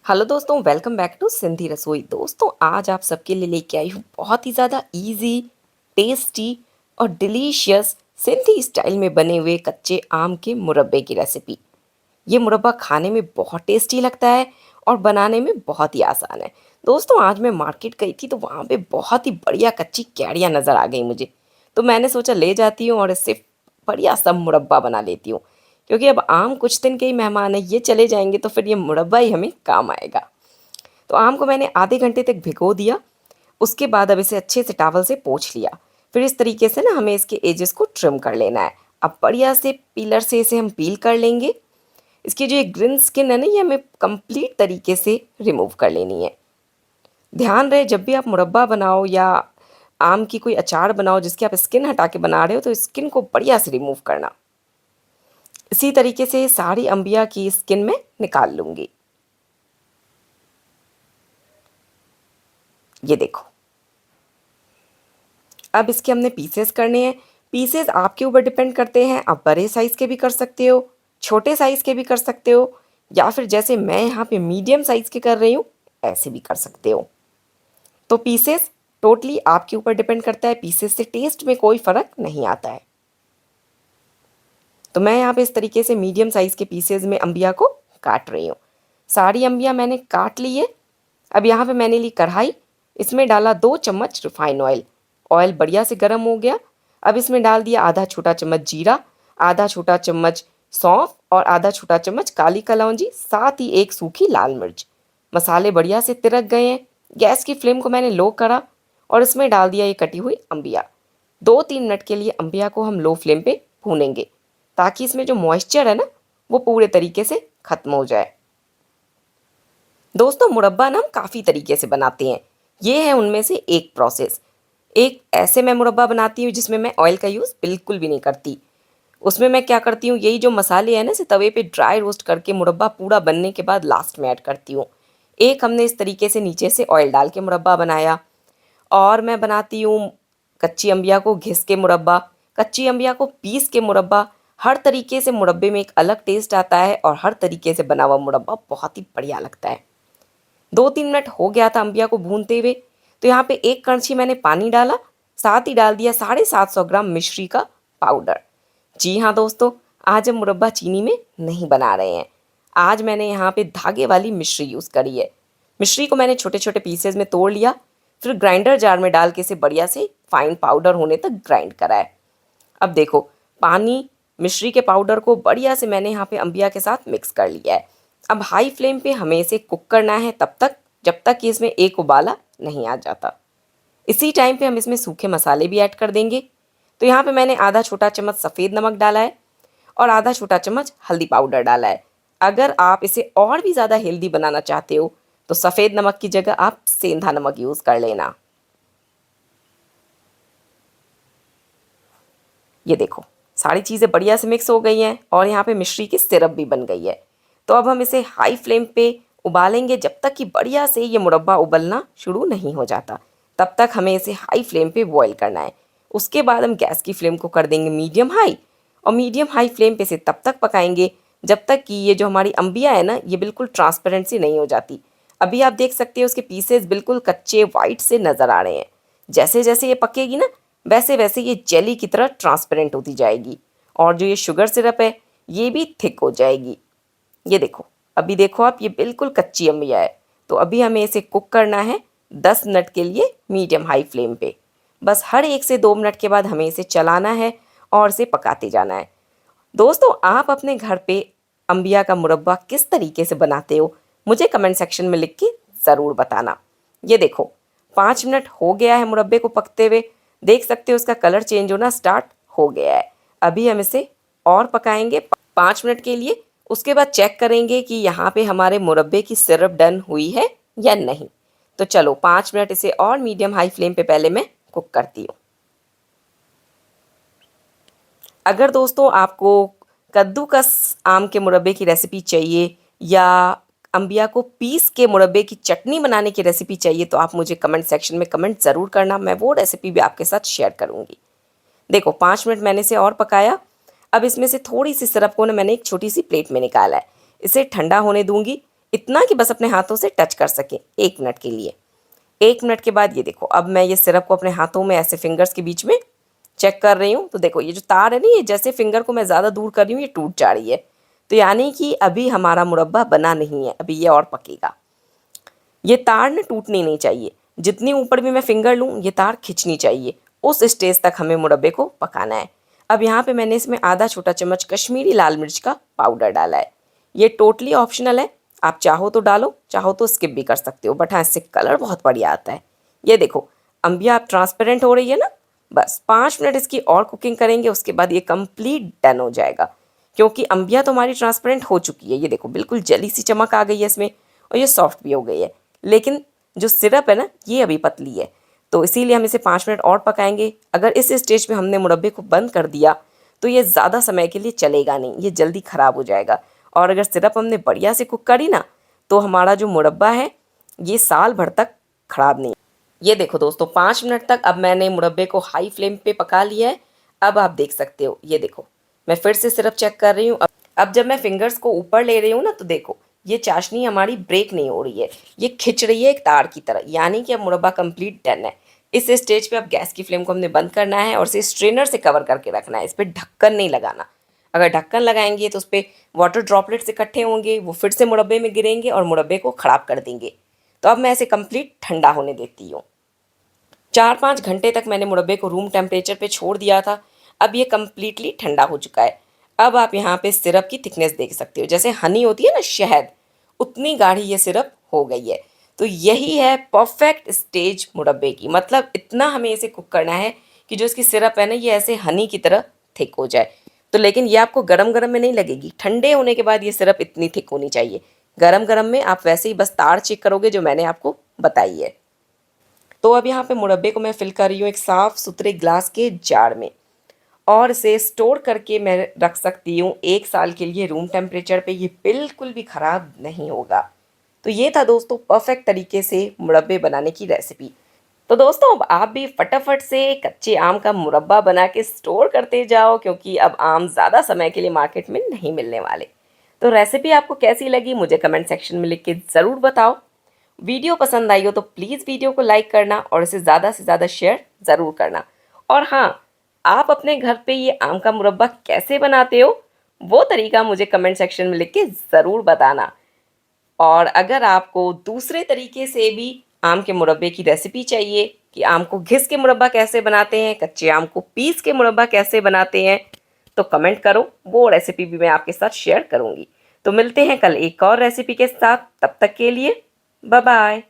Hello दोस्तों, welcome back to Sindhi रसोई। दोस्तों, आज आप सबके लिए लेके आई हूँ बहुत ही ज़्यादा इजी, टेस्टी और डिलीशियस सिंधी स्टाइल में बने हुए कच्चे आम के मुरब्बे की रेसिपी। ये मुरब्बा खाने में बहुत टेस्टी लगता है और बनाने में बहुत ही आसान है। दोस्तों, आज मैं मार्केट गई थी तो वहाँ पे बहुत ही बढ़िया कच्ची कैड़ियाँ नज़र आ गई मुझे। तो मैंने सोचा ले जाती हूँ और इससे बढ़िया सा मुरब्बा बना लेती हूँ। क्योंकि अब आम कुछ दिन के ही मेहमान है, ये चले जाएंगे तो फिर ये मुरब्बा ही हमें काम आएगा। तो आम को मैंने आधे घंटे तक भिगो दिया। उसके बाद अब इसे अच्छे से टॉवल से पोंछ लिया। फिर इस तरीके से ना हमें इसके एजेस को ट्रिम कर लेना है। अब बढ़िया से पीलर से इसे हम पील कर लेंगे। इसकी जो ये ग्रीन स्किन है ना, ये हमें कंप्लीट तरीके से रिमूव कर लेनी है। ध्यान रहे, जब भी आप मुरब्बा बनाओ या आम की कोई अचार बनाओ जिसकी आप स्किन हटा के बना रहे हो, तो स्किन को बढ़िया से रिमूव करना। इसी तरीके से सारी अंबिया की स्किन में निकाल लूँगी। ये देखो, अब इसके हमने पीसेस करने हैं। पीसेस आपके ऊपर डिपेंड करते हैं, आप बड़े साइज़ के भी कर सकते हो, छोटे साइज़ के भी कर सकते हो, या फिर जैसे मैं यहाँ पे मीडियम साइज़ के कर रही हूँ, ऐसे भी कर सकते हो। तो पीसेस टोटली आपके ऊपर डिपेंड करता है, पीसेस से टेस्ट में कोई फ़र्क नहीं आता है। तो मैं यहाँ पे इस तरीके से मीडियम साइज़ के पीसेस में अंबिया को काट रही हूँ। सारी अंबिया मैंने काट ली है। अब यहाँ पे मैंने ली कढ़ाई, इसमें डाला 2 चम्मच रिफाइन ऑयल। ऑयल बढ़िया से गर्म हो गया। अब इसमें डाल दिया आधा छोटा चम्मच जीरा, आधा छोटा चम्मच सौंफ और आधा छोटा चम्मच काली कलौंजी, साथ ही एक सूखी लाल मिर्च। मसाले बढ़िया से तिरक गए हैं। गैस की फ्लेम को मैंने लो करा और इसमें डाल दिया ये कटी हुई अंबिया। 2-3 मिनट के लिए अंबिया को हम लो फ्लेम पे भूनेंगे, ताकि इसमें जो मॉइस्चर है ना, वो पूरे तरीके से खत्म हो जाए। दोस्तों, मुरब्बा ना हम काफ़ी तरीके से बनाते हैं। ये है उनमें से एक प्रोसेस। एक ऐसे मैं मुरब्बा बनाती हूँ जिसमें मैं ऑयल का यूज़ बिल्कुल भी नहीं करती। उसमें मैं क्या करती हूँ, यही जो मसाले हैं ना, इसे तवे पे ड्राई रोस्ट करके मुरब्बा पूरा बनने के बाद लास्ट में ऐड करती हूँ। एक हमने इस तरीके से नीचे से ऑयल डाल के मुरब्बा बनाया। और मैं बनाती हूँ कच्ची अंबिया को घिस के मुरब्बा, कच्ची अंबिया को पीस के मुरब्बा। हर तरीके से मुरब्बे में एक अलग टेस्ट आता है और हर तरीके से बना हुआ मुरब्बा बहुत ही बढ़िया लगता है। 2-3 मिनट हो गया था अंबिया को भूनते हुए। तो यहाँ पे एक कड़छी मैंने पानी डाला, साथ ही डाल दिया 750 ग्राम मिश्री का पाउडर। जी हाँ दोस्तों, आज हम मुरब्बा चीनी में नहीं बना रहे हैं। आज मैंने यहाँ पे धागे वाली मिश्री यूज़ करी है। मिश्री को मैंने छोटे छोटे पीसेज में तोड़ लिया, फिर ग्राइंडर जार में डाल के इसे बढ़िया से फाइन पाउडर होने तक ग्राइंड करा है। अब देखो, पानी मिश्री के पाउडर को बढ़िया से मैंने यहाँ पे अंबिया के साथ मिक्स कर लिया है। अब हाई फ्लेम पे हमें इसे कुक करना है तब तक, जब तक कि इसमें एक उबाला नहीं आ जाता। इसी टाइम पे हम इसमें सूखे मसाले भी ऐड कर देंगे। तो यहाँ पे मैंने आधा छोटा चम्मच सफ़ेद नमक डाला है और आधा छोटा चम्मच हल्दी पाउडर डाला है। अगर आप इसे और भी ज़्यादा हेल्दी बनाना चाहते हो तो सफ़ेद नमक की जगह आप सेंधा नमक यूज़ कर लेना। ये देखो, सारी चीज़ें बढ़िया से मिक्स हो गई हैं और यहाँ पे मिश्री की सिरप भी बन गई है। तो अब हम इसे हाई फ्लेम पे उबालेंगे जब तक कि बढ़िया से ये मुरब्बा उबलना शुरू नहीं हो जाता। तब तक हमें इसे हाई फ्लेम पे बॉईल करना है। उसके बाद हम गैस की फ्लेम को कर देंगे मीडियम हाई, और मीडियम हाई फ्लेम पे इसे तब तक पकाएंगे जब तक कि ये जो हमारी अंबिया है ना, ये बिल्कुल ट्रांसपेरेंट सी नहीं हो जाती। अभी आप देख सकते हो उसके पीसेस बिल्कुल कच्चे वाइट से नज़र आ रहे हैं। जैसे जैसे ये पकेगी ना, वैसे वैसे ये जेली की तरह ट्रांसपेरेंट होती जाएगी और जो ये शुगर सिरप है, ये भी थिक हो जाएगी। ये देखो, अभी देखो आप, ये बिल्कुल कच्ची अंबिया है। तो अभी हमें इसे कुक करना है 10 मिनट के लिए मीडियम हाई फ्लेम पे। बस हर 1 से 2 मिनट के बाद हमें इसे चलाना है और इसे पकाते जाना है। दोस्तों, आप अपने घर पे अंबिया का मुरब्बा किस तरीके से बनाते हो, मुझे कमेंट सेक्शन में लिख के ज़रूर बताना। ये देखो, 5 मिनट हो गया है मुरब्बे को पकते हुए। देख सकते हो उसका कलर चेंज होना स्टार्ट हो गया है। अभी हम इसे और पकाएंगे 5 मिनट के लिए। उसके बाद चेक करेंगे कि यहाँ पे हमारे मुरब्बे की सिरप डन हुई है या नहीं। तो चलो 5 मिनट इसे और मीडियम हाई फ्लेम पे पहले मैं कुक करती हूँ। अगर दोस्तों आपको कद्दूकस आम के मुरब्बे की रेसिपी चाहिए या अंबिया को पीस के मुरब्बे की चटनी बनाने की रेसिपी चाहिए, तो आप मुझे कमेंट सेक्शन में कमेंट ज़रूर करना, मैं वो रेसिपी भी आपके साथ शेयर करूँगी। देखो, 5 मिनट मैंने इसे और पकाया। अब इसमें से थोड़ी सी सिरप को ना मैंने एक छोटी सी प्लेट में निकाला है। इसे ठंडा होने दूंगी। इतना कि बस अपने हाथों से टच कर सके 1 मिनट के लिए। 1 मिनट के बाद ये देखो, अब मैं ये सिरप को अपने हाथों में ऐसे फिंगर्स के बीच में चेक कर रही हूँ। तो देखो ये जो तार है ना, ये जैसे फिंगर को मैं ज़्यादा दूर कर रही हूँ ये टूट जा रही है। तो यानी कि अभी हमारा मुरब्बा बना नहीं है, अभी ये और पकेगा। ये तार ना टूटनी नहीं चाहिए, जितनी ऊपर भी मैं फिंगर लूँ ये तार खिंचनी चाहिए। उस स्टेज तक हमें मुरब्बे को पकाना है। अब यहाँ पे मैंने इसमें आधा छोटा चम्मच कश्मीरी लाल मिर्च का पाउडर डाला है। ये टोटली ऑप्शनल है, आप चाहो तो डालो, चाहो तो स्किप भी कर सकते हो, बट हाँ इससे कलर बहुत बढ़िया आता है। ये देखो अम्बिया आप ट्रांसपेरेंट हो रही है ना। बस 5 मिनट इसकी और कुकिंग करेंगे, उसके बाद ये कंप्लीट डन हो जाएगा। क्योंकि अम्बिया तो हमारी ट्रांसपेरेंट हो चुकी है, ये देखो बिल्कुल जली सी चमक आ गई है इसमें, और ये सॉफ्ट भी हो गई है। लेकिन जो सिरप है ना ये अभी पतली है, तो इसीलिए हम इसे 5 मिनट और पकाएंगे। अगर इस स्टेज पे हमने मुरब्बे को बंद कर दिया तो ये ज़्यादा समय के लिए चलेगा नहीं, ये जल्दी ख़राब हो जाएगा। और अगर सिरप हमने बढ़िया से कुक करी ना तो हमारा जो मुरब्बा है ये साल भर तक ख़राब नहीं। ये देखो दोस्तों 5 मिनट तक अब मैंने मुरब्बे को हाई फ्लेम पे पका लिया है। अब आप देख सकते हो, ये देखो मैं फिर से सिरप चेक कर रही हूँ। अब जब मैं फिंगर्स को ऊपर ले रही हूँ ना तो देखो ये चाशनी हमारी ब्रेक नहीं हो रही है, ये खिंच रही है एक तार की तरह, यानी कि अब मुरब्बा कंप्लीट डन है। इस स्टेज पे अब गैस की फ्लेम को हमने बंद करना है और इसे स्ट्रेनर से कवर करके रखना है, इस पर ढक्कन नहीं लगाना। अगर ढक्कन लगाएंगे तो उस पर वाटर ड्रॉपलेट्स इकट्ठे होंगे, वो फिर से मुरब्बे में गिरेंगे और मुरब्बे को ख़राब कर देंगे। तो अब मैं इसे कंप्लीट ठंडा होने देती हूँ। 4-5 घंटे तक मैंने मुरब्बे को रूम टेम्परेचर पे छोड़ दिया था। अब ये कम्प्लीटली ठंडा हो चुका है। अब आप यहाँ पे सिरप की थिकनेस देख सकते हो, जैसे हनी होती है ना शहद, उतनी गाढ़ी ये सिरप हो गई है। तो यही है परफेक्ट स्टेज मुरब्बे की, मतलब इतना हमें इसे कुक करना है कि जो इसकी सिरप है ना ये ऐसे हनी की तरह थिक हो जाए। तो लेकिन ये आपको गरम गरम में नहीं लगेगी, ठंडे होने के बाद ये सिरप इतनी थिक होनी चाहिए। गरम गरम में आप वैसे ही बस तार चेक करोगे जो मैंने आपको बताई है। तो अब यहाँ पे मुरब्बे को मैं फिल कर रही हूँ एक साफ़ सुथरे ग्लास के जार में, और इसे स्टोर करके मैं रख सकती हूँ 1 साल के लिए रूम टेम्परेचर पे, ये बिल्कुल भी ख़राब नहीं होगा। तो ये था दोस्तों परफेक्ट तरीके से मुरब्बे बनाने की रेसिपी। तो दोस्तों अब आप भी फटाफट से कच्चे आम का मुरब्बा बना के स्टोर करते जाओ, क्योंकि अब आम ज़्यादा समय के लिए मार्केट में नहीं मिलने वाले। तो रेसिपी आपको कैसी लगी मुझे कमेंट सेक्शन में लिख के ज़रूर बताओ। वीडियो पसंद आई हो तो प्लीज़ वीडियो को लाइक करना और इसे ज़्यादा से ज़्यादा शेयर ज़रूर करना। और हाँ, आप अपने घर पे ये आम का मुरब्बा कैसे बनाते हो वो तरीका मुझे कमेंट सेक्शन में लिख के ज़रूर बताना। और अगर आपको दूसरे तरीके से भी आम के मुरब्बे की रेसिपी चाहिए कि आम को घिस के मुरब्बा कैसे बनाते हैं, कच्चे आम को पीस के मुरब्बा कैसे बनाते हैं, तो कमेंट करो, वो रेसिपी भी मैं आपके साथ शेयर करूँगी। तो मिलते हैं कल एक और रेसिपी के साथ, तब तक के लिए बाय बाय।